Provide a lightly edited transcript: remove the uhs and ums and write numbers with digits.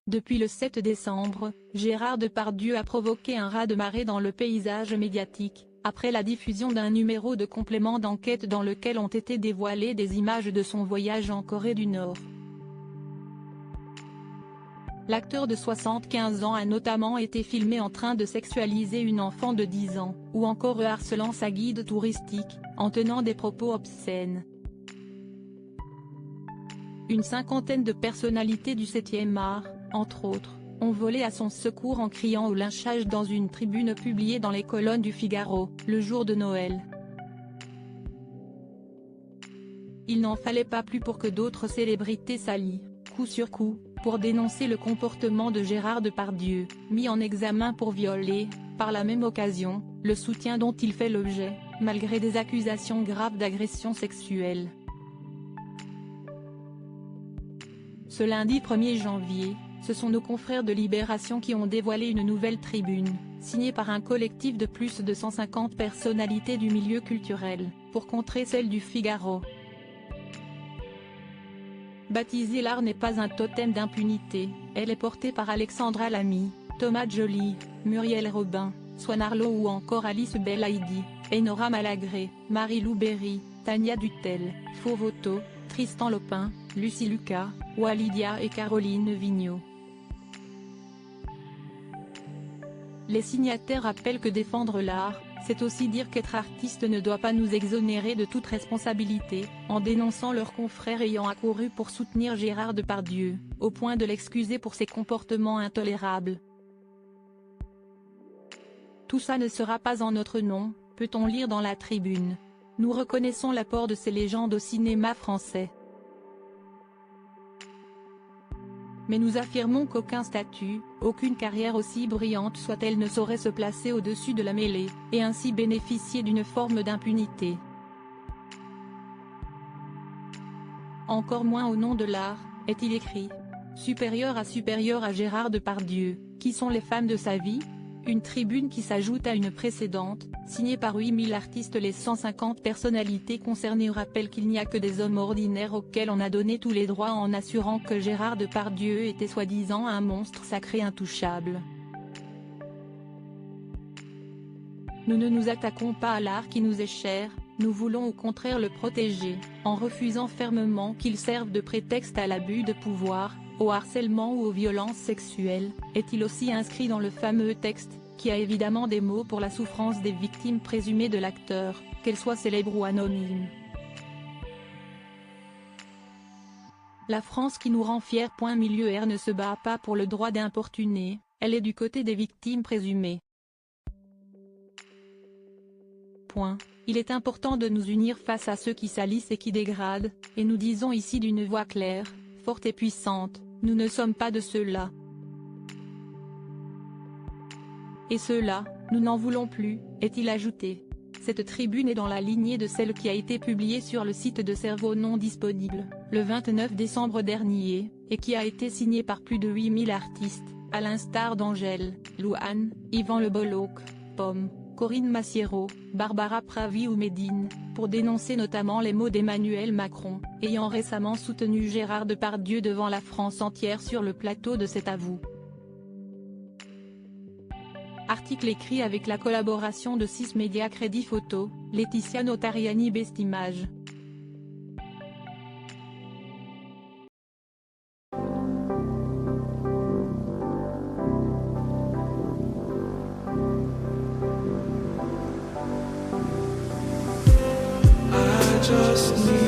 Depuis le 7 décembre, Gérard Depardieu a provoqué un raz-de-marée dans le paysage médiatique, après la diffusion d'un numéro de complément d'enquête dans lequel ont été dévoilées des images de son voyage en Corée du Nord. L'acteur de 75 ans a notamment été filmé en train de sexualiser une enfant de 10 ans, ou encore harcelant sa guide touristique, en tenant des propos obscènes. Une cinquantaine de personnalités du 7e art, entre autres, ont volé à son secours en criant au lynchage dans une tribune publiée dans les colonnes du Figaro, le jour de Noël. Il n'en fallait pas plus pour que d'autres célébrités s'allient, coup sur coup, pour dénoncer le comportement de Gérard Depardieu, mis en examen pour violer, par la même occasion, le soutien dont il fait l'objet, malgré des accusations graves d'agression sexuelle. Ce lundi 1er janvier, ce sont nos confrères de Libération qui ont dévoilé une nouvelle tribune, signée par un collectif de plus de 150 personnalités du milieu culturel, pour contrer celle du Figaro. Baptisée « L'art n'est pas un totem d'impunité », elle est portée par Alexandra Lamy, Thomas Joly, Muriel Robin, Swan Arlo ou encore Alice Belaïdi, Enora Malagré, Marie-Lou Berry, Tania Dutel, Fauvoto, Tristan Lopin, Lucie Lucas, Walidia et Caroline Vigneault. Les signataires rappellent que défendre l'art, c'est aussi dire qu'être artiste ne doit pas nous exonérer de toute responsabilité, en dénonçant leurs confrères ayant accouru pour soutenir Gérard Depardieu, au point de l'excuser pour ses comportements intolérables. Tout ça ne sera pas en notre nom, peut-on lire dans la tribune. Nous reconnaissons l'apport de ces légendes au cinéma français. Mais nous affirmons qu'aucun statut, aucune carrière aussi brillante soit-elle ne saurait se placer au-dessus de la mêlée, et ainsi bénéficier d'une forme d'impunité. Encore moins au nom de l'art, est-il écrit. Supérieur à Gérard Depardieu, qui sont les femmes de sa vie ? Une tribune qui s'ajoute à une précédente, signée par 8000 artistes. Les 150 personnalités concernées rappellent qu'il n'y a que des hommes ordinaires auxquels on a donné tous les droits en assurant que Gérard Depardieu était soi-disant un monstre sacré intouchable. Nous ne nous attaquons pas à l'art qui nous est cher, nous voulons au contraire le protéger, en refusant fermement qu'il serve de prétexte à l'abus de pouvoir, au harcèlement ou aux violences sexuelles, est-il aussi inscrit dans le fameux texte, qui a évidemment des mots pour la souffrance des victimes présumées de l'acteur, qu'elles soient célèbres ou anonymes. La France qui nous rend fiers. R ne se bat pas pour le droit d'importuner, elle est du côté des victimes présumées. Il est important de nous unir face à ceux qui salissent et qui dégradent, et nous disons ici d'une voix claire, forte et puissante, nous ne sommes pas de ceux-là. Et ceux-là, nous n'en voulons plus, est-il ajouté. Cette tribune est dans la lignée de celle qui a été publiée sur le site de Cerveau non disponible, le 29 décembre dernier, et qui a été signée par plus de 8000 artistes, à l'instar d'Angèle, Louane, Yvan Le Bolloc, Pomme, Corinne Massiero, Barbara Pravi ou Médine, pour dénoncer notamment les mots d'Emmanuel Macron, ayant récemment soutenu Gérard Depardieu devant la France entière sur le plateau de C'est à vous. Article écrit avec la collaboration de 6 médias Crédit Photo, Laetitia Notariani Bestimage. Just need